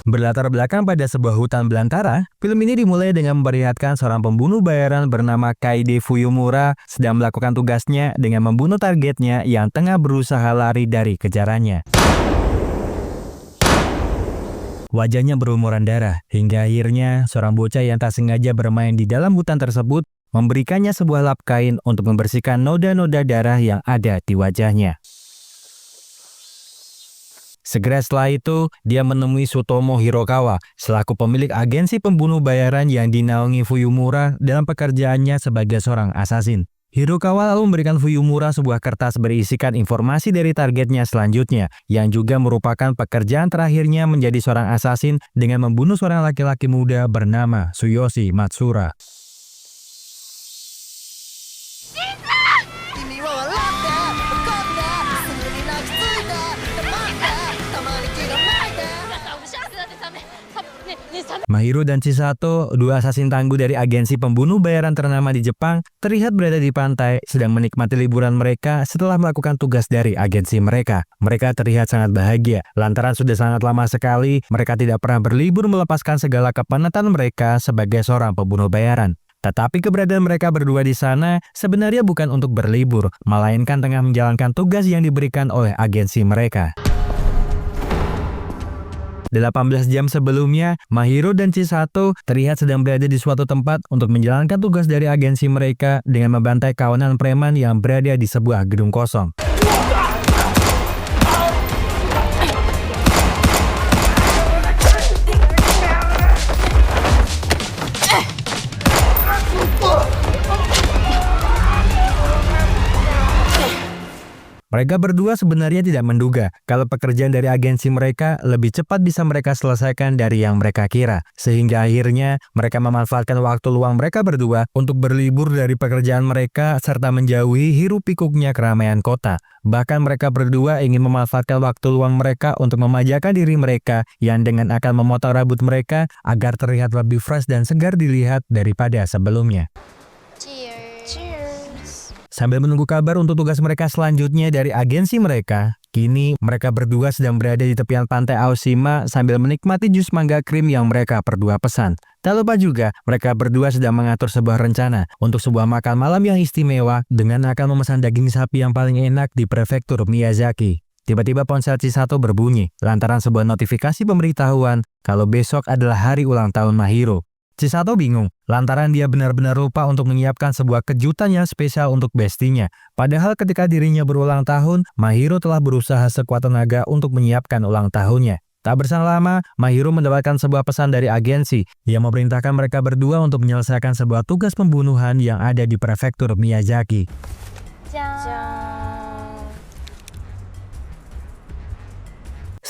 Berlatar belakang pada sebuah hutan belantara, film ini dimulai dengan memperlihatkan seorang pembunuh bayaran bernama Kaide Fuyumura sedang melakukan tugasnya dengan membunuh targetnya yang tengah berusaha lari dari kejarannya. Wajahnya berlumuran darah, hingga akhirnya seorang bocah yang tak sengaja bermain di dalam hutan tersebut memberikannya sebuah lap kain untuk membersihkan noda-noda darah yang ada di wajahnya. Segera setelah itu, dia menemui Sutomo Hirokawa selaku pemilik agensi pembunuh bayaran yang dinaungi Fuyumura dalam pekerjaannya sebagai seorang asasin. Hirokawa lalu memberikan Fuyumura sebuah kertas berisikan informasi dari targetnya selanjutnya, yang juga merupakan pekerjaan terakhirnya menjadi seorang asasin dengan membunuh seorang laki-laki muda bernama Tsuyoshi Matsura. Mahiro dan Chisato, dua asasin tangguh dari agensi pembunuh bayaran ternama di Jepang, terlihat berada di pantai sedang menikmati liburan mereka setelah melakukan tugas dari agensi mereka. Mereka terlihat sangat bahagia, lantaran sudah sangat lama sekali mereka tidak pernah berlibur melepaskan segala kepenatan mereka sebagai seorang pembunuh bayaran. Tetapi keberadaan mereka berdua di sana sebenarnya bukan untuk berlibur, melainkan tengah menjalankan tugas yang diberikan oleh agensi mereka. 18 jam sebelumnya, Mahiro dan Chisato terlihat sedang berada di suatu tempat untuk menjalankan tugas dari agensi mereka dengan membantai kawanan preman yang berada di sebuah gedung kosong. Mereka berdua sebenarnya tidak menduga kalau pekerjaan dari agensi mereka lebih cepat bisa mereka selesaikan dari yang mereka kira. Sehingga akhirnya mereka memanfaatkan waktu luang mereka berdua untuk berlibur dari pekerjaan mereka serta menjauhi hiruk-pikuknya keramaian kota. Bahkan mereka berdua ingin memanfaatkan waktu luang mereka untuk memajakan diri mereka yang dengan akan memotong rambut mereka agar terlihat lebih fresh dan segar dilihat daripada sebelumnya. Sambil menunggu kabar untuk tugas mereka selanjutnya dari agensi mereka, kini mereka berdua sedang berada di tepian pantai Aoshima sambil menikmati jus mangga krim yang mereka berdua pesan. Tak lupa juga, mereka berdua sedang mengatur sebuah rencana untuk sebuah makan malam yang istimewa dengan akan memesan daging sapi yang paling enak di prefektur Miyazaki. Tiba-tiba ponsel Chisato berbunyi lantaran sebuah notifikasi pemberitahuan kalau besok adalah hari ulang tahun Mahiro. Chisato bingung, lantaran dia benar-benar lupa untuk menyiapkan sebuah kejutan yang spesial untuk bestinya. Padahal ketika dirinya berulang tahun, Mahiro telah berusaha sekuat tenaga untuk menyiapkan ulang tahunnya. Tak berselang lama, Mahiro mendapatkan sebuah pesan dari agensi yang memerintahkan mereka berdua untuk menyelesaikan sebuah tugas pembunuhan yang ada di prefektur Miyazaki.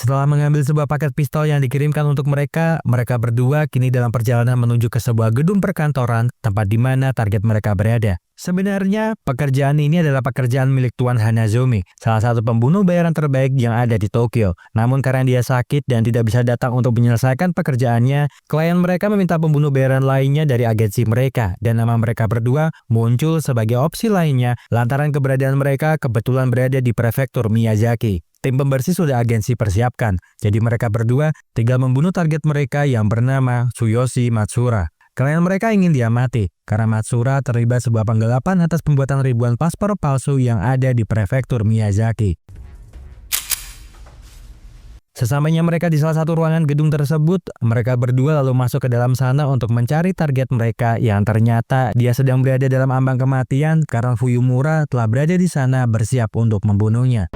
Setelah mengambil sebuah paket pistol yang dikirimkan untuk mereka berdua kini dalam perjalanan menuju ke sebuah gedung perkantoran tempat di mana target mereka berada. Sebenarnya, pekerjaan ini adalah pekerjaan milik Tuan Hanazomi, salah satu pembunuh bayaran terbaik yang ada di Tokyo. Namun karena dia sakit dan tidak bisa datang untuk menyelesaikan pekerjaannya, klien mereka meminta pembunuh bayaran lainnya dari agensi mereka, dan nama mereka berdua muncul sebagai opsi lainnya lantaran keberadaan mereka kebetulan berada di prefektur Miyazaki. Tim pembersih sudah agensi persiapkan, jadi mereka berdua tinggal membunuh target mereka yang bernama Tsuyoshi Matsura. Klien mereka ingin dia mati, karena Matsura terlibat sebuah penggelapan atas pembuatan ribuan paspor palsu yang ada di prefektur Miyazaki. Sesampainya mereka di salah satu ruangan gedung tersebut, mereka berdua lalu masuk ke dalam sana untuk mencari target mereka yang ternyata dia sedang berada dalam ambang kematian karena Fuyumura telah berada di sana bersiap untuk membunuhnya.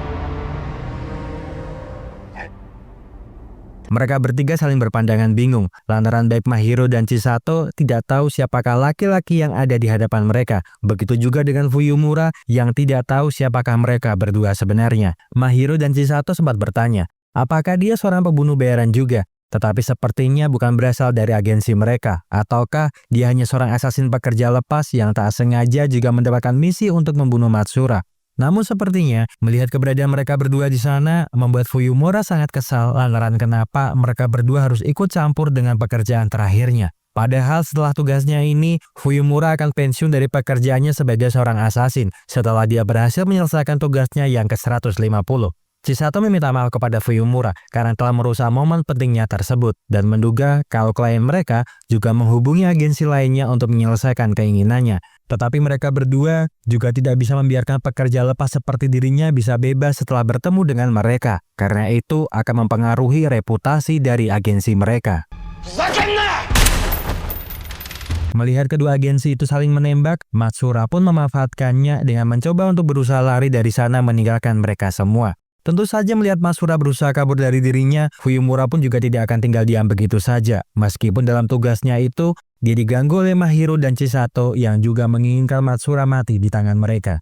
Mereka bertiga saling berpandangan bingung, lantaran baik Mahiro dan Chisato tidak tahu siapakah laki-laki yang ada di hadapan mereka. Begitu juga dengan Fuyumura yang tidak tahu siapakah mereka berdua sebenarnya. Mahiro dan Chisato sempat bertanya, apakah dia seorang pembunuh bayaran juga? Tetapi sepertinya bukan berasal dari agensi mereka, ataukah dia hanya seorang asasin pekerja lepas yang tak sengaja juga mendapatkan misi untuk membunuh Matsura. Namun sepertinya melihat keberadaan mereka berdua di sana membuat Fuyumura sangat kesal lantaran kenapa mereka berdua harus ikut campur dengan pekerjaan terakhirnya. Padahal setelah tugasnya ini, Fuyumura akan pensiun dari pekerjaannya sebagai seorang asasin setelah dia berhasil menyelesaikan tugasnya yang ke-150. Chisato meminta maaf kepada Fuyumura karena telah merusak momen pentingnya tersebut dan menduga kalau klien mereka juga menghubungi agensi lainnya untuk menyelesaikan keinginannya. Tetapi mereka berdua juga tidak bisa membiarkan pekerja lepas seperti dirinya bisa bebas setelah bertemu dengan mereka, karena itu akan mempengaruhi reputasi dari agensi mereka. Melihat kedua agensi itu saling menembak, Matsura pun memanfaatkannya dengan mencoba untuk berusaha lari dari sana meninggalkan mereka semua. Tentu saja melihat Matsura berusaha kabur dari dirinya, Fuyumura pun juga tidak akan tinggal diam begitu saja. Meskipun dalam tugasnya itu, dia diganggu oleh Mahiro dan Chisato yang juga menginginkan Matsura mati di tangan mereka.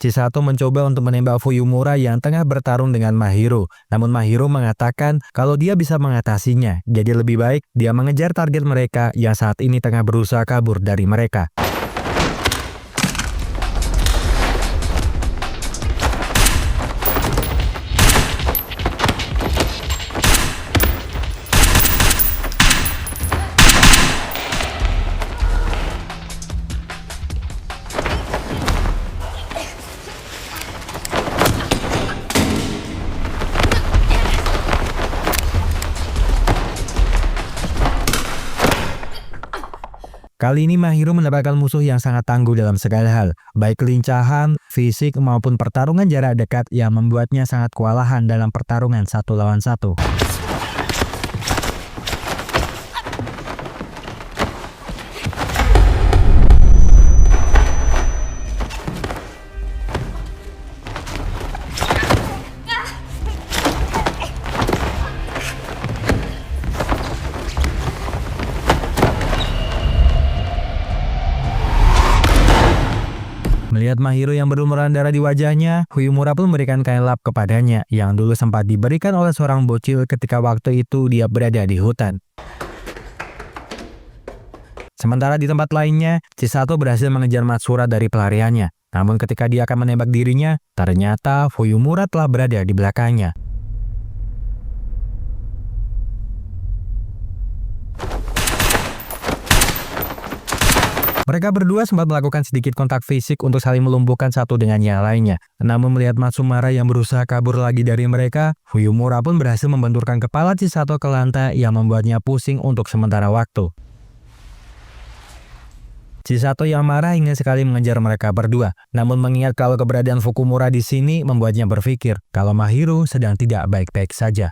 Chisato mencoba untuk menembak Fuyumura yang tengah bertarung dengan Mahiro. Namun Mahiro mengatakan kalau dia bisa mengatasinya, jadi lebih baik dia mengejar target mereka yang saat ini tengah berusaha kabur dari mereka. Kali ini Mahiro mendapatkan musuh yang sangat tangguh dalam segala hal, baik kelincahan, fisik maupun pertarungan jarak dekat yang membuatnya sangat kewalahan dalam pertarungan 1 lawan 1. Melihat Mahiro yang berlumuran darah di wajahnya, Fuyumura pun memberikan kain lap kepadanya yang dulu sempat diberikan oleh seorang bocil ketika waktu itu dia berada di hutan. Sementara di tempat lainnya, Chisato berhasil mengejar Matsura dari pelariannya. Namun ketika dia akan menembak dirinya, ternyata Fuyumura telah berada di belakangnya. Mereka berdua sempat melakukan sedikit kontak fisik untuk saling melumpuhkan satu dengan yang lainnya. Namun melihat Matsumara yang berusaha kabur lagi dari mereka, Fuyumura pun berhasil membenturkan kepala Chisato ke lantai yang membuatnya pusing untuk sementara waktu. Chisato yang marah ingin sekali mengejar mereka berdua. Namun mengingat kalau keberadaan Fukumura di sini membuatnya berpikir kalau Mahiro sedang tidak baik-baik saja.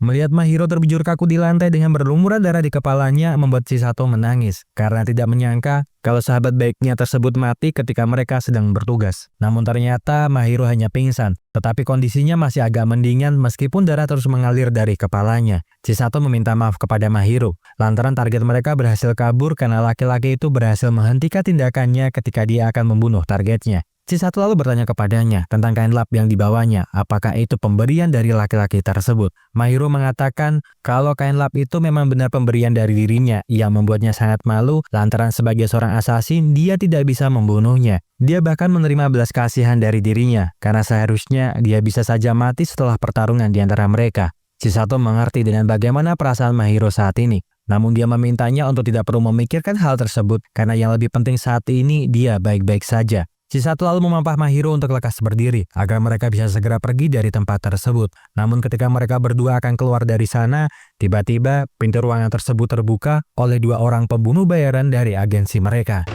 Melihat Mahiro terbujur kaku di lantai dengan berlumuran darah di kepalanya membuat Chisato menangis karena tidak menyangka kalau sahabat baiknya tersebut mati ketika mereka sedang bertugas. Namun ternyata Mahiro hanya pingsan, tetapi kondisinya masih agak mendingan meskipun darah terus mengalir dari kepalanya. Chisato meminta maaf kepada Mahiro lantaran target mereka berhasil kabur karena laki-laki itu berhasil menghentikan tindakannya ketika dia akan membunuh targetnya. Chisato lalu bertanya kepadanya tentang kain lap yang dibawanya, apakah itu pemberian dari laki-laki tersebut. Mahiro mengatakan kalau kain lap itu memang benar pemberian dari dirinya, yang membuatnya sangat malu lantaran sebagai seorang asasin dia tidak bisa membunuhnya. Dia bahkan menerima belas kasihan dari dirinya, karena seharusnya dia bisa saja mati setelah pertarungan di antara mereka. Chisato mengerti dengan bagaimana perasaan Mahiro saat ini. Namun dia memintanya untuk tidak perlu memikirkan hal tersebut, karena yang lebih penting saat ini dia baik-baik saja. Chisato lalu memampah Mahiro untuk lekas berdiri, agar mereka bisa segera pergi dari tempat tersebut. Namun ketika mereka berdua akan keluar dari sana, tiba-tiba pintu ruangan tersebut terbuka oleh dua orang pembunuh bayaran dari agensi mereka.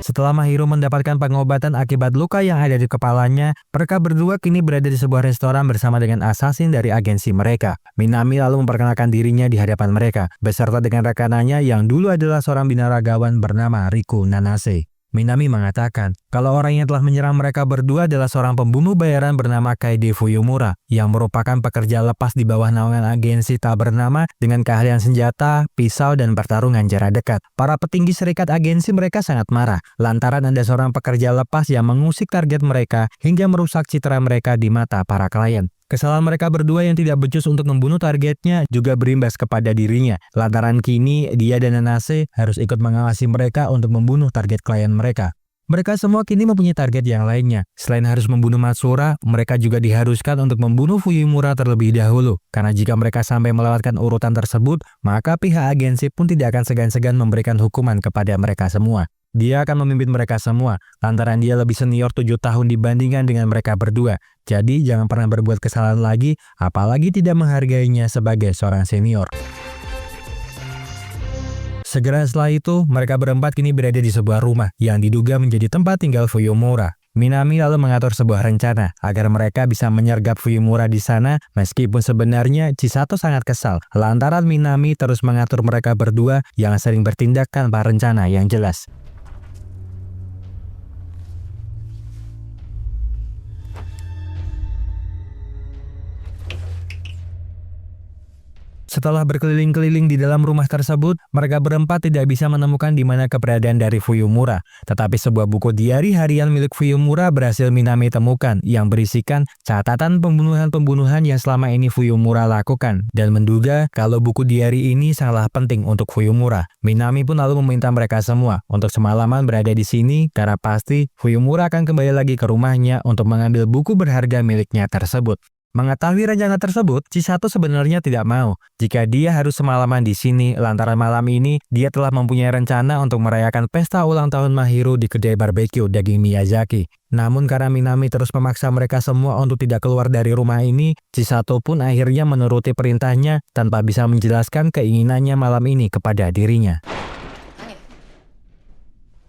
Setelah Mahiro mendapatkan pengobatan akibat luka yang ada di kepalanya, mereka berdua kini berada di sebuah restoran bersama dengan asasin dari agensi mereka. Minami lalu memperkenalkan dirinya di hadapan mereka, beserta dengan rekanannya yang dulu adalah seorang binaragawan bernama Riku Nanase. Minami mengatakan kalau orang yang telah menyerang mereka berdua adalah seorang pembunuh bayaran bernama Kaede Fuyumura yang merupakan pekerja lepas di bawah naungan agensi tak bernama dengan keahlian senjata, pisau, dan pertarungan jarak dekat. Para petinggi serikat agensi mereka sangat marah lantaran ada seorang pekerja lepas yang mengusik target mereka hingga merusak citra mereka di mata para klien. Kesalahan mereka berdua yang tidak becus untuk membunuh targetnya juga berimbas kepada dirinya, lantaran kini dia dan Nanase harus ikut mengawasi mereka untuk membunuh target klien mereka. Mereka semua kini mempunyai target yang lainnya. Selain harus membunuh Matsura, mereka juga diharuskan untuk membunuh Fuyumura terlebih dahulu. Karena jika mereka sampai melewatkan urutan tersebut, maka pihak agensi pun tidak akan segan-segan memberikan hukuman kepada mereka semua. Dia akan memimpin mereka semua, lantaran dia lebih senior 7 tahun dibandingkan dengan mereka berdua. Jadi jangan pernah berbuat kesalahan lagi, apalagi tidak menghargainya sebagai seorang senior. Segera setelah itu, mereka berempat kini berada di sebuah rumah yang diduga menjadi tempat tinggal Fuyumura. Minami lalu mengatur sebuah rencana agar mereka bisa menyergap Fuyumura di sana, meskipun sebenarnya Chisato sangat kesal lantaran Minami terus mengatur mereka berdua yang sering bertindak tanpa rencana yang jelas. Setelah berkeliling-keliling di dalam rumah tersebut, mereka berempat tidak bisa menemukan di mana keberadaan dari Fuyumura. Tetapi sebuah buku diari harian milik Fuyumura berhasil Minami temukan yang berisikan catatan pembunuhan-pembunuhan yang selama ini Fuyumura lakukan dan menduga kalau buku diari ini sangatlah penting untuk Fuyumura. Minami pun lalu meminta mereka semua untuk semalaman berada di sini karena pasti Fuyumura akan kembali lagi ke rumahnya untuk mengambil buku berharga miliknya tersebut. Mengetahui rencana tersebut, Chisato sebenarnya tidak mau jika dia harus semalaman di sini lantaran malam ini dia telah mempunyai rencana untuk merayakan pesta ulang tahun Mahiro di kedai barbeque daging Miyazaki. Namun karena Minami terus memaksa mereka semua untuk tidak keluar dari rumah ini, Chisato pun akhirnya menuruti perintahnya tanpa bisa menjelaskan keinginannya malam ini kepada dirinya.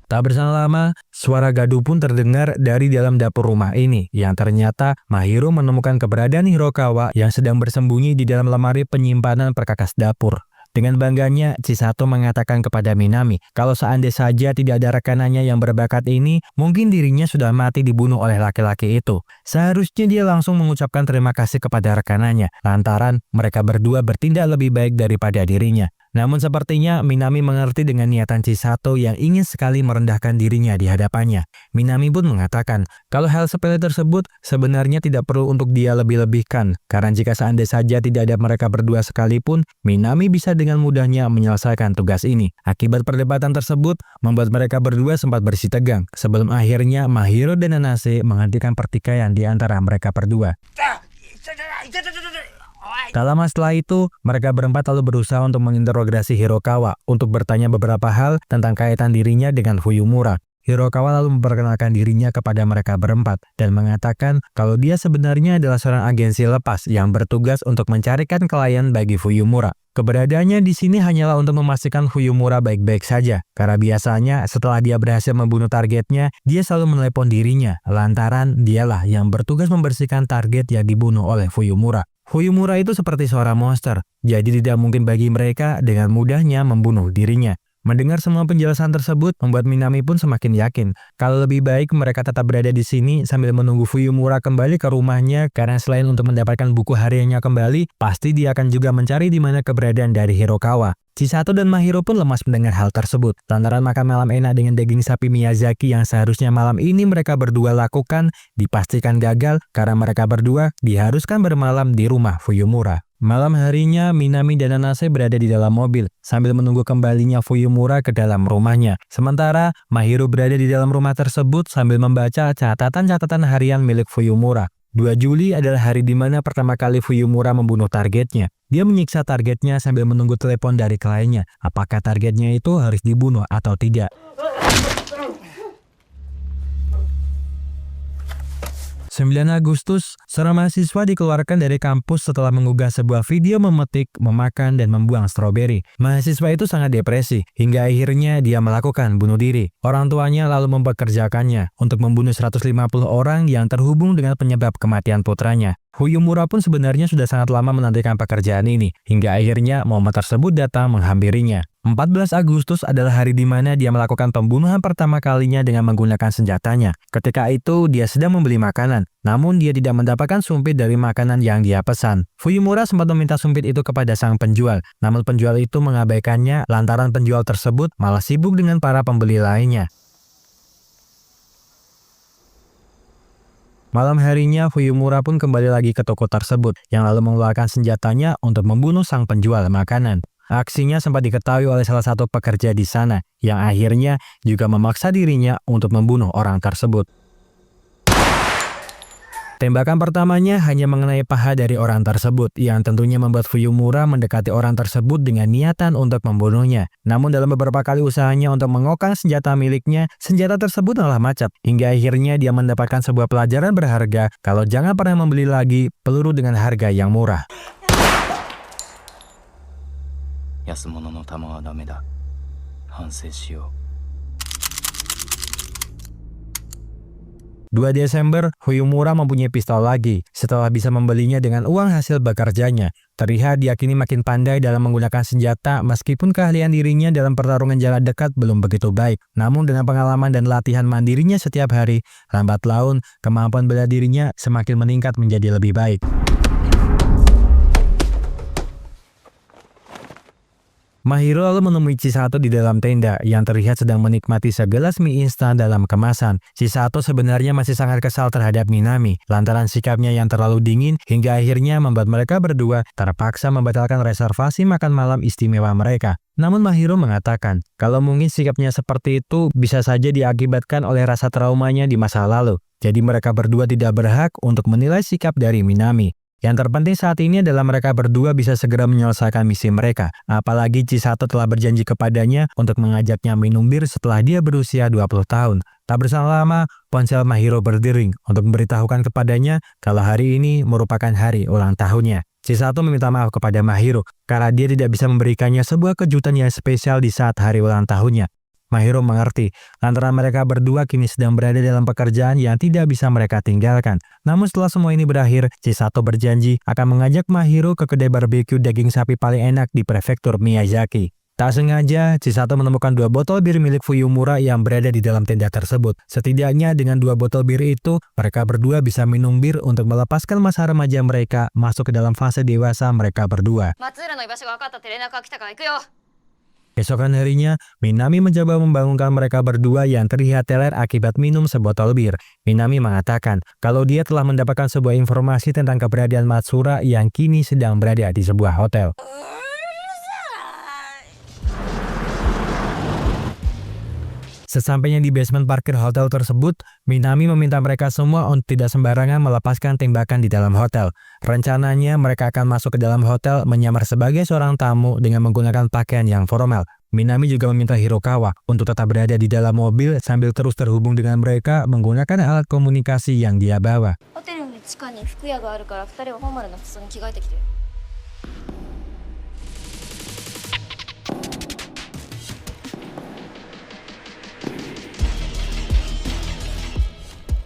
Tak berselang lama, suara gaduh pun terdengar dari dalam dapur rumah ini, yang ternyata Mahiro menemukan keberadaan Hirokawa yang sedang bersembunyi di dalam lemari penyimpanan perkakas dapur. Dengan bangganya, Chisato mengatakan kepada Minami kalau seandainya saja tidak ada rekanannya yang berbakat ini, mungkin dirinya sudah mati dibunuh oleh laki-laki itu. Seharusnya dia langsung mengucapkan terima kasih kepada rekanannya, lantaran mereka berdua bertindak lebih baik daripada dirinya. Namun sepertinya Minami mengerti dengan niatan Chisato yang ingin sekali merendahkan dirinya di hadapannya. Minami pun mengatakan kalau hal sepele tersebut sebenarnya tidak perlu untuk dia lebih-lebihkan, karena jika seandainya saja tidak ada mereka berdua sekalipun, Minami bisa dengan mudahnya menyelesaikan tugas ini. Akibat perdebatan tersebut membuat mereka berdua sempat bersih tegang, sebelum akhirnya Mahiro dan Nanase menghentikan pertikaian di antara mereka berdua. Tak lama setelah itu, mereka berempat lalu berusaha untuk menginterogasi Hirokawa untuk bertanya beberapa hal tentang kaitan dirinya dengan Fuyumura. Hirokawa lalu memperkenalkan dirinya kepada mereka berempat dan mengatakan kalau dia sebenarnya adalah seorang agensi lepas yang bertugas untuk mencarikan klien bagi Fuyumura. Keberadaannya di sini hanyalah untuk memastikan Fuyumura baik-baik saja, karena biasanya setelah dia berhasil membunuh targetnya, dia selalu menelepon dirinya, lantaran dialah yang bertugas membersihkan target yang dibunuh oleh Fuyumura. Fuyumura itu seperti seorang monster, jadi tidak mungkin bagi mereka dengan mudahnya membunuh dirinya. Mendengar semua penjelasan tersebut membuat Minami pun semakin yakin kalau lebih baik mereka tetap berada di sini sambil menunggu Fuyumura kembali ke rumahnya, karena selain untuk mendapatkan buku hariannya kembali, pasti dia akan juga mencari di mana keberadaan dari Hirokawa. Chisato dan Mahiro pun lemas mendengar hal tersebut, lantaran makan malam enak dengan daging sapi Miyazaki yang seharusnya malam ini mereka berdua lakukan dipastikan gagal karena mereka berdua diharuskan bermalam di rumah Fuyumura. Malam harinya, Minami dan Nanase berada di dalam mobil sambil menunggu kembalinya Fuyumura ke dalam rumahnya. Sementara, Mahiro berada di dalam rumah tersebut sambil membaca catatan-catatan harian milik Fuyumura. 2 Juli adalah hari di mana pertama kali Fuyumura membunuh targetnya. Dia menyiksa targetnya sambil menunggu telepon dari kliennya. Apakah targetnya itu harus dibunuh atau tidak? 9 Agustus, seorang mahasiswa dikeluarkan dari kampus setelah mengunggah sebuah video memetik, memakan, dan membuang stroberi. Mahasiswa itu sangat depresi, hingga akhirnya dia melakukan bunuh diri. Orang tuanya lalu mempekerjakannya untuk membunuh 150 orang yang terhubung dengan penyebab kematian putranya. Fuyumura pun sebenarnya sudah sangat lama menantikan pekerjaan ini, hingga akhirnya momen tersebut datang menghampirinya. 14 Agustus adalah hari di mana dia melakukan pembunuhan pertama kalinya dengan menggunakan senjatanya. Ketika itu, dia sedang membeli makanan, namun dia tidak mendapatkan sumpit dari makanan yang dia pesan. Fuyumura sempat meminta sumpit itu kepada sang penjual, namun penjual itu mengabaikannya lantaran penjual tersebut malah sibuk dengan para pembeli lainnya. Malam harinya, Fuyumura pun kembali lagi ke toko tersebut, yang lalu mengeluarkan senjatanya untuk membunuh sang penjual makanan. Aksinya sempat diketahui oleh salah satu pekerja di sana, yang akhirnya juga memaksa dirinya untuk membunuh orang tersebut. Tembakan pertamanya hanya mengenai paha dari orang tersebut, yang tentunya membuat Fuyumura mendekati orang tersebut dengan niatan untuk membunuhnya. Namun dalam beberapa kali usahanya untuk mengokang senjata miliknya, senjata tersebut malah macet. Hingga akhirnya dia mendapatkan sebuah pelajaran berharga kalau jangan pernah membeli lagi peluru dengan harga yang murah. 安物の弾はダメだ。反省しよう。 2 Desember, Fuyumura mempunyai pistol lagi setelah bisa membelinya dengan uang hasil bekerjanya. Terlihat dia kini makin pandai dalam menggunakan senjata meskipun keahlian dirinya dalam pertarungan jarak dekat belum begitu baik. Namun dengan pengalaman dan latihan mandirinya setiap hari, lambat laun kemampuan bela dirinya semakin meningkat menjadi lebih baik. Mahiro lalu menemui Chisato di dalam tenda yang terlihat sedang menikmati segelas mie instan dalam kemasan. Chisato sebenarnya masih sangat kesal terhadap Minami lantaran sikapnya yang terlalu dingin hingga akhirnya membuat mereka berdua terpaksa membatalkan reservasi makan malam istimewa mereka. Namun Mahiro mengatakan kalau mungkin sikapnya seperti itu bisa saja diakibatkan oleh rasa traumanya di masa lalu. Jadi mereka berdua tidak berhak untuk menilai sikap dari Minami. Yang terpenting saat ini adalah mereka berdua bisa segera menyelesaikan misi mereka. Apalagi Chisato telah berjanji kepadanya untuk mengajaknya minum bir setelah dia berusia 20 tahun. Tak berselang lama, ponsel Mahiro berdering untuk memberitahukan kepadanya kalau hari ini merupakan hari ulang tahunnya. Chisato meminta maaf kepada Mahiro karena dia tidak bisa memberikannya sebuah kejutan yang spesial di saat hari ulang tahunnya. Mahiro mengerti, lantaran mereka berdua kini sedang berada dalam pekerjaan yang tidak bisa mereka tinggalkan. Namun setelah semua ini berakhir, Chisato berjanji akan mengajak Mahiro ke kedai barbeque daging sapi paling enak di prefektur Miyazaki. Tak sengaja, Chisato menemukan 2 botol bir milik Fuyumura yang berada di dalam tenda tersebut. Setidaknya dengan 2 botol bir itu, mereka berdua bisa minum bir untuk melepaskan masa remaja mereka masuk ke dalam fase dewasa mereka berdua. Keesokan harinya, Minami mencoba membangunkan mereka berdua yang terlihat teler akibat minum sebotol bir. Minami mengatakan kalau dia telah mendapatkan sebuah informasi tentang keberadaan Matsura yang kini sedang berada di sebuah hotel. Sesampainya di basement parkir hotel tersebut, Minami meminta mereka semua untuk tidak sembarangan melepaskan tembakan di dalam hotel. Rencananya mereka akan masuk ke dalam hotel menyamar sebagai seorang tamu dengan menggunakan pakaian yang formal. Minami juga meminta Hirokawa untuk tetap berada di dalam mobil sambil terus terhubung dengan mereka menggunakan alat komunikasi yang dia bawa.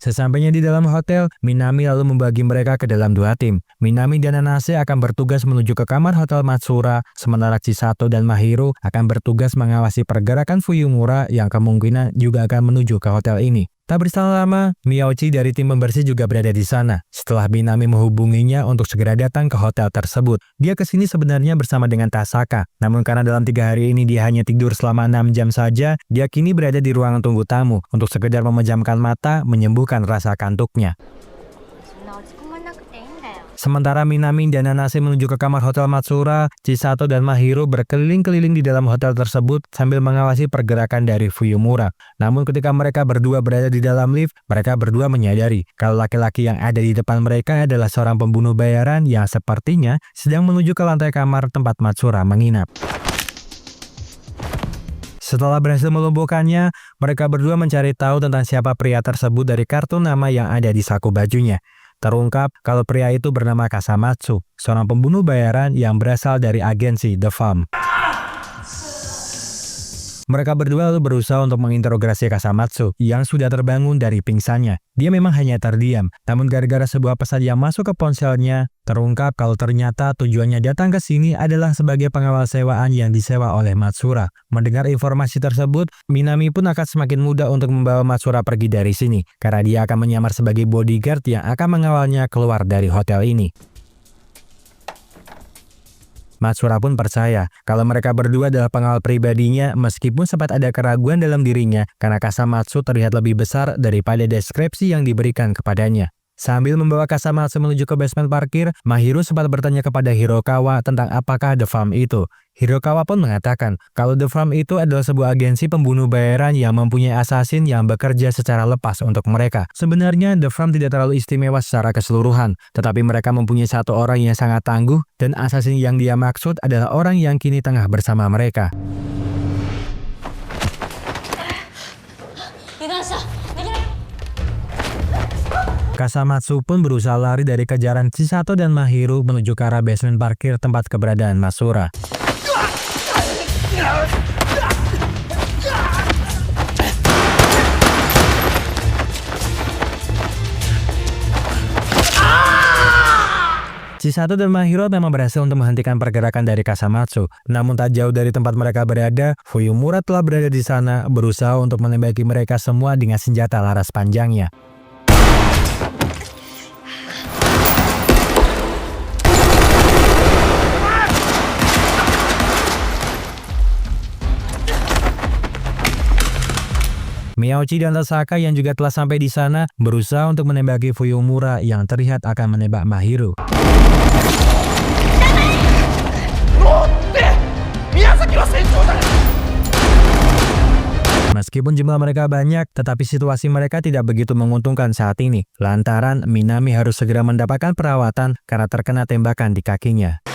Sesampainya di dalam hotel, Minami lalu membagi mereka ke dalam 2 tim. Minami dan Nanase akan bertugas menuju ke kamar hotel Matsura, sementara Chisato dan Mahiro akan bertugas mengawasi pergerakan Fuyumura yang kemungkinan juga akan menuju ke hotel ini. Tak berselang lama, Miyauchi dari tim pembersih juga berada di sana. Setelah Minami menghubunginya untuk segera datang ke hotel tersebut, dia kesini sebenarnya bersama dengan Tasaka. Namun karena dalam 3 hari ini dia hanya tidur selama 6 jam saja, dia kini berada di ruangan tunggu tamu untuk sekedar memejamkan mata, menyembuhkan rasa kantuknya. Sementara Minami dan Nanase menuju ke kamar hotel Matsura, Chisato dan Mahiro berkeliling-keliling di dalam hotel tersebut sambil mengawasi pergerakan dari Fuyumura. Namun ketika mereka berdua berada di dalam lift, mereka berdua menyadari kalau laki-laki yang ada di depan mereka adalah seorang pembunuh bayaran yang sepertinya sedang menuju ke lantai kamar tempat Matsura menginap. Setelah berhasil melumpuhkannya, mereka berdua mencari tahu tentang siapa pria tersebut dari kartu nama yang ada di saku bajunya. Terungkap kalau pria itu bernama Kasamatsu, seorang pembunuh bayaran yang berasal dari agensi The Farm. Mereka berdua lalu berusaha untuk menginterogasi Kasamatsu yang sudah terbangun dari pingsannya. Dia memang hanya terdiam, namun gara-gara sebuah pesan yang masuk ke ponselnya, terungkap kalau ternyata tujuannya datang ke sini adalah sebagai pengawal sewaan yang disewa oleh Matsura. Mendengar informasi tersebut, Minami pun akan semakin mudah untuk membawa Matsura pergi dari sini, karena dia akan menyamar sebagai bodyguard yang akan mengawalnya keluar dari hotel ini. Matsura pun percaya kalau mereka berdua adalah pengawal pribadinya meskipun sempat ada keraguan dalam dirinya karena Kasamatsu terlihat lebih besar daripada deskripsi yang diberikan kepadanya. Sambil membawa Kasamatsu menuju ke basement parkir, Mahiro sempat bertanya kepada Hirokawa tentang apakah The Farm itu. Hirokawa pun mengatakan kalau The Farm itu adalah sebuah agensi pembunuh bayaran yang mempunyai assassin yang bekerja secara lepas untuk mereka. Sebenarnya The Farm tidak terlalu istimewa secara keseluruhan, tetapi mereka mempunyai satu orang yang sangat tangguh dan assassin yang dia maksud adalah orang yang kini tengah bersama mereka. Kasamatsu pun berusaha lari dari kejaran Chisato dan Mahiro menuju ke arah basement parkir tempat keberadaan Masura. Chisato dan Mahiro memang berhasil untuk menghentikan pergerakan dari Kasamatsu. Namun tak jauh dari tempat mereka berada, Fuyumura telah berada di sana berusaha untuk menembaki mereka semua dengan senjata laras panjangnya. Miyauchi dan Tasaka yang juga telah sampai di sana berusaha untuk menembaki Fuyumura yang terlihat akan menembak Mahiro. Meskipun jumlah mereka banyak, tetapi situasi mereka tidak begitu menguntungkan saat ini, lantaran Minami harus segera mendapatkan perawatan karena terkena tembakan di kakinya.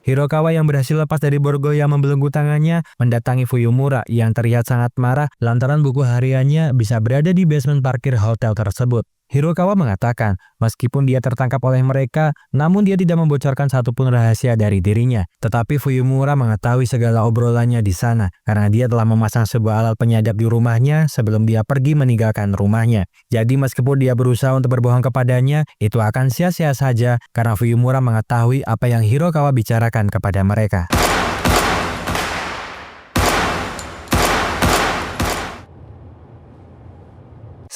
Hirokawa yang berhasil lepas dari borgo yang membelenggu tangannya mendatangi Fuyumura yang terlihat sangat marah lantaran buku hariannya bisa berada di basement parkir hotel tersebut. Hirokawa mengatakan, meskipun dia tertangkap oleh mereka, namun dia tidak membocorkan satupun rahasia dari dirinya. Tetapi Fuyumura mengetahui segala obrolannya di sana, karena dia telah memasang sebuah alat penyadap di rumahnya sebelum dia pergi meninggalkan rumahnya. Jadi meskipun dia berusaha untuk berbohong kepadanya, itu akan sia-sia saja, karena Fuyumura mengetahui apa yang Hirokawa bicarakan kepada mereka.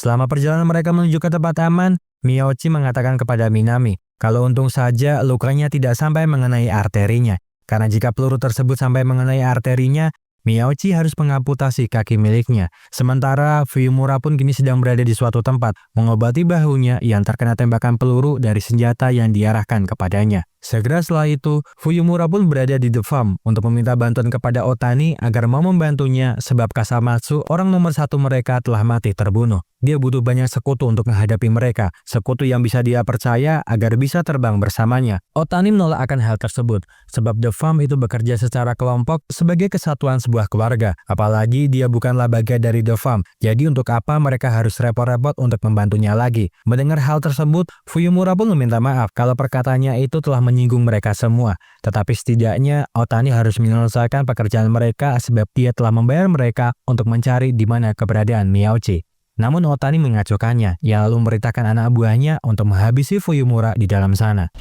Selama perjalanan mereka menuju ke tempat aman, Miyauchi mengatakan kepada Minami kalau untung saja lukanya tidak sampai mengenai arterinya. Karena jika peluru tersebut sampai mengenai arterinya, Miyauchi harus mengamputasi kaki miliknya. Sementara Fuyumura pun kini sedang berada di suatu tempat, mengobati bahunya yang terkena tembakan peluru dari senjata yang diarahkan kepadanya. Segera setelah itu, Fuyumura pun berada di The Farm untuk meminta bantuan kepada Otani agar mau membantunya sebab Kasamatsu, orang nomor satu mereka, telah mati terbunuh. Dia butuh banyak sekutu untuk menghadapi mereka, sekutu yang bisa dia percaya agar bisa terbang bersamanya. Otani menolak akan hal tersebut, sebab The Farm itu bekerja secara kelompok sebagai kesatuan sebuah keluarga. Apalagi dia bukanlah bagian dari The Farm, jadi untuk apa mereka harus repot-repot untuk membantunya lagi. Mendengar hal tersebut, Fuyumura pun meminta maaf kalau perkataannya itu telah menyinggung mereka semua. Tetapi setidaknya Otani harus menyelesaikan pekerjaan mereka sebab dia telah membayar mereka untuk mencari di mana keberadaan Miyauchi. Namun Otani mengacuhkannya, ia lalu memerintahkan anak buahnya untuk menghabisi Fuyumura di dalam sana.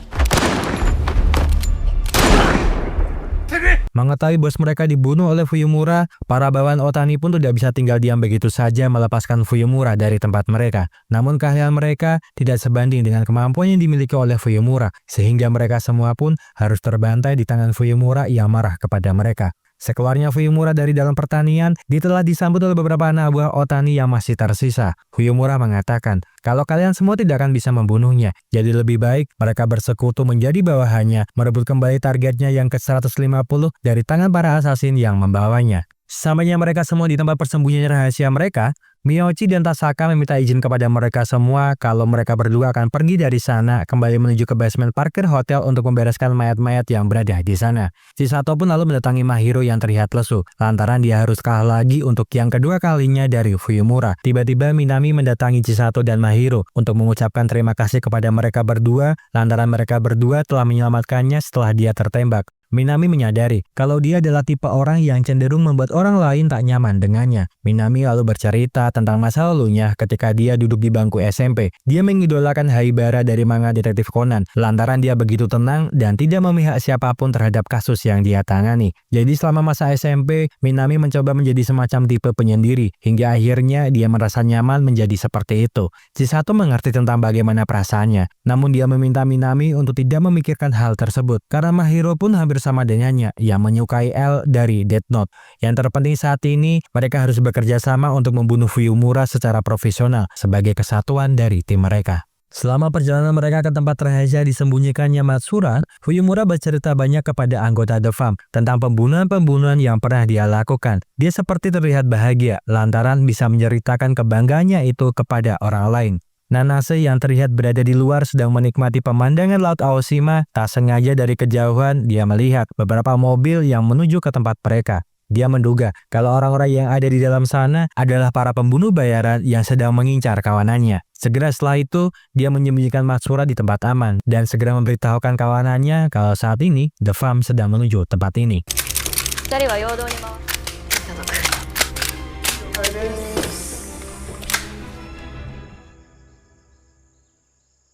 Mengetahui bos mereka dibunuh oleh Fuyumura, para bawahan Otani pun tidak bisa tinggal diam begitu saja melepaskan Fuyumura dari tempat mereka. Namun keahlian mereka tidak sebanding dengan kemampuan yang dimiliki oleh Fuyumura, sehingga mereka semua pun harus terbantai di tangan Fuyumura yang marah kepada mereka. Sekeluarnya Fuyumura dari dalam pertanian, dia telah disambut oleh beberapa anak buah Otani yang masih tersisa. Fuyumura mengatakan, kalau kalian semua tidak akan bisa membunuhnya, jadi lebih baik mereka bersekutu menjadi bawahannya, merebut kembali targetnya yang ke-150 dari tangan para asasin yang membawanya. Sampainya mereka semua di tempat persembunyian rahasia mereka, Miyauchi dan Tasaka meminta izin kepada mereka semua kalau mereka berdua akan pergi dari sana kembali menuju ke basement parkir hotel untuk membereskan mayat-mayat yang berada di sana. Chisato pun lalu mendatangi Mahiro yang terlihat lesu, lantaran dia harus kalah lagi untuk yang kedua kalinya dari Fuyumura. Tiba-tiba Minami mendatangi Chisato dan Mahiro untuk mengucapkan terima kasih kepada mereka berdua, lantaran mereka berdua telah menyelamatkannya setelah dia tertembak. Minami menyadari kalau dia adalah tipe orang yang cenderung membuat orang lain tak nyaman dengannya. Minami lalu bercerita tentang masa lalunya ketika dia duduk di bangku SMP. Dia mengidolakan Haibara dari manga detektif Conan, lantaran dia begitu tenang dan tidak memihak siapapun terhadap kasus yang dia tangani. Jadi selama masa SMP, Minami mencoba menjadi semacam tipe penyendiri, hingga akhirnya dia merasa nyaman menjadi seperti itu. Chisato mengerti tentang bagaimana perasaannya, namun dia meminta Minami untuk tidak memikirkan hal tersebut, karena Mahiro pun hampir bersama dengannya yang menyukai L dari Death Note. Yang terpenting saat ini, mereka harus bekerja sama untuk membunuh Fuyumura secara profesional sebagai kesatuan dari tim mereka. Selama perjalanan mereka ke tempat rahasia disembunyikannya Matsura, Fuyumura bercerita banyak kepada anggota The Farm tentang pembunuhan-pembunuhan yang pernah dia lakukan. Dia seperti terlihat bahagia lantaran bisa menceritakan kebanggaannya itu kepada orang lain. Nanase yang terlihat berada di luar sedang menikmati pemandangan Laut Aoshima. Tak sengaja dari kejauhan dia melihat beberapa mobil yang menuju ke tempat mereka. Dia menduga kalau orang-orang yang ada di dalam sana adalah para pembunuh bayaran yang sedang mengincar kawanannya. Segera setelah itu, dia menyembunyikan Matsura di tempat aman dan segera memberitahukan kawanannya kalau saat ini The Farm sedang menuju tempat ini.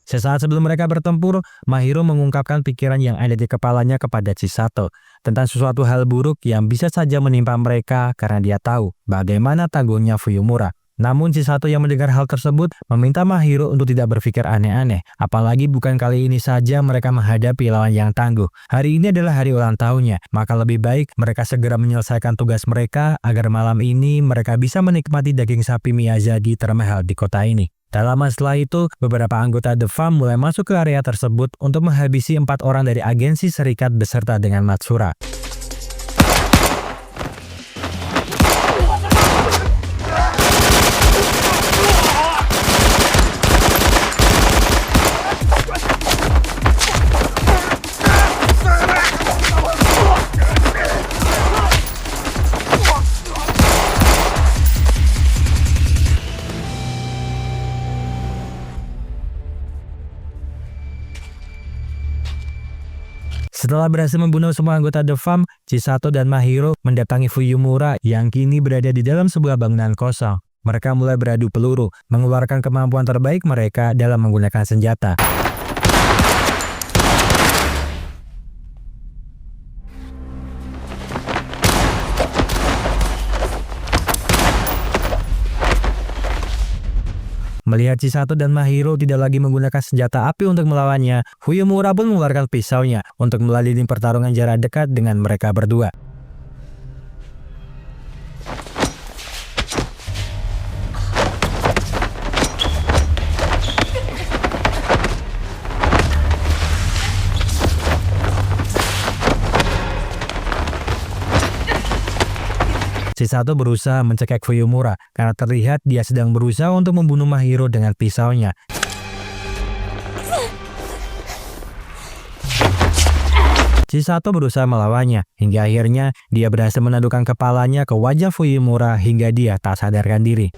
Sesaat sebelum mereka bertempur, Mahiro mengungkapkan pikiran yang ada di kepalanya kepada Chisato tentang sesuatu hal buruk yang bisa saja menimpa mereka karena dia tahu bagaimana tangguhnya Fuyumura. Namun Chisato yang mendengar hal tersebut meminta Mahiro untuk tidak berpikir aneh-aneh, apalagi bukan kali ini saja mereka menghadapi lawan yang tangguh. Hari ini adalah hari ulang tahunnya, maka lebih baik mereka segera menyelesaikan tugas mereka agar malam ini mereka bisa menikmati daging sapi Miyazaki termahal di kota ini. Tak lama setelah itu, beberapa anggota The Farm mulai masuk ke area tersebut untuk menghabisi 4 orang dari agensi serikat beserta dengan Matsura. Setelah berhasil membunuh semua anggota The Farm, Chisato dan Mahiro mendatangi Fuyumura yang kini berada di dalam sebuah bangunan kosong. Mereka mulai beradu peluru, mengeluarkan kemampuan terbaik mereka dalam menggunakan senjata. Melihat Chisato dan Mahiro tidak lagi menggunakan senjata api untuk melawannya, Fuyumura pun mengeluarkan pisaunya untuk melalui pertarungan jarak dekat dengan mereka berdua. Chisato berusaha mencekik Fuyumura karena terlihat dia sedang berusaha untuk membunuh Mahiro dengan pisaunya. Chisato berusaha melawannya hingga akhirnya dia berhasil menandukkan kepalanya ke wajah Fuyumura hingga dia tak sadarkan diri.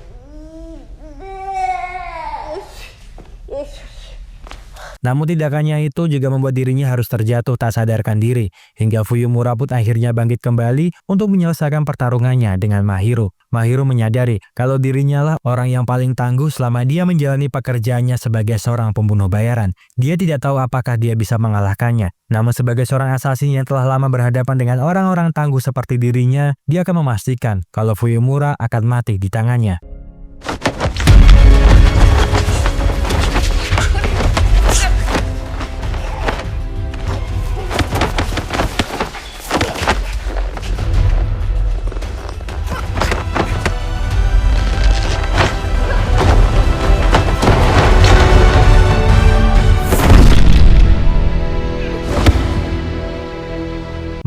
Namun tindakannya itu juga membuat dirinya harus terjatuh tak sadarkan diri, hingga Fuyumura pun akhirnya bangkit kembali untuk menyelesaikan pertarungannya dengan Mahiro. Mahiro menyadari kalau dirinya lah orang yang paling tangguh selama dia menjalani pekerjaannya sebagai seorang pembunuh bayaran. Dia tidak tahu apakah dia bisa mengalahkannya. Namun sebagai seorang assassin yang telah lama berhadapan dengan orang-orang tangguh seperti dirinya, dia akan memastikan kalau Fuyumura akan mati di tangannya.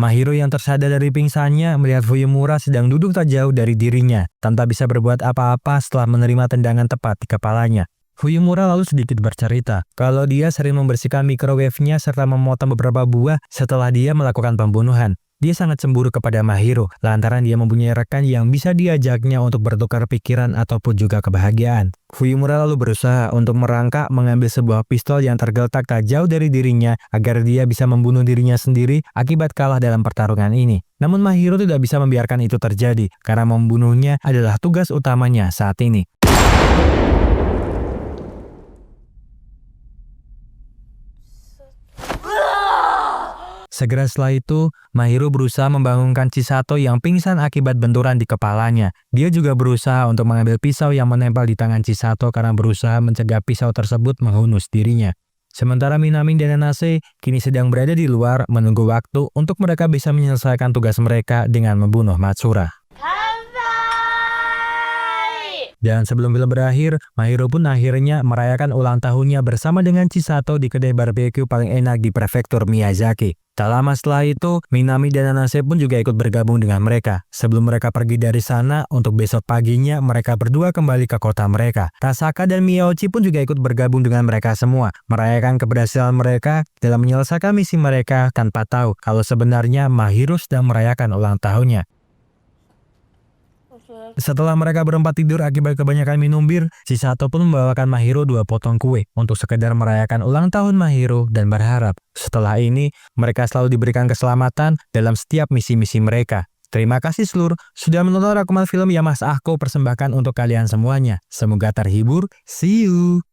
Mahiro yang tersadar dari pingsannya melihat Fuyumura sedang duduk tak jauh dari dirinya, tanpa bisa berbuat apa-apa setelah menerima tendangan tepat di kepalanya. Fuyumura lalu sedikit bercerita kalau dia sering membersihkan microwave-nya serta memotong beberapa buah setelah dia melakukan pembunuhan. Dia sangat cemburu kepada Mahiro lantaran dia mempunyai rekan yang bisa diajaknya untuk bertukar pikiran ataupun juga kebahagiaan. Fuyumura lalu berusaha untuk merangkak mengambil sebuah pistol yang tergeletak tak jauh dari dirinya agar dia bisa membunuh dirinya sendiri akibat kalah dalam pertarungan ini. Namun Mahiro tidak bisa membiarkan itu terjadi karena membunuhnya adalah tugas utamanya saat ini. Segera setelah itu, Mahiro berusaha membangunkan Chisato yang pingsan akibat benturan di kepalanya. Dia juga berusaha untuk mengambil pisau yang menempel di tangan Chisato karena berusaha mencegah pisau tersebut menghunus dirinya. Sementara Minami dan Nanase kini sedang berada di luar menunggu waktu untuk mereka bisa menyelesaikan tugas mereka dengan membunuh Matsura. Dan sebelum film berakhir, Mahiro pun akhirnya merayakan ulang tahunnya bersama dengan Chisato di kedai barbeque paling enak di prefektur Miyazaki. Tak lama setelah itu, Minami dan Nanase pun juga ikut bergabung dengan mereka. Sebelum mereka pergi dari sana, untuk besok paginya mereka berdua kembali ke kota mereka. Tasaka dan Miyauchi pun juga ikut bergabung dengan mereka semua, merayakan keberhasilan mereka dalam menyelesaikan misi mereka tanpa tahu kalau sebenarnya Mahiro sedang merayakan ulang tahunnya. Setelah mereka berempat tidur akibat kebanyakan minum bir, Chisato pun membawakan Mahiro 2 potong kue untuk sekedar merayakan ulang tahun Mahiro dan berharap setelah ini mereka selalu diberikan keselamatan dalam setiap misi-misi mereka. Terima kasih seluruh sudah menonton rekaman film yang Mas Ahko persembahkan untuk kalian semuanya. Semoga terhibur. See you!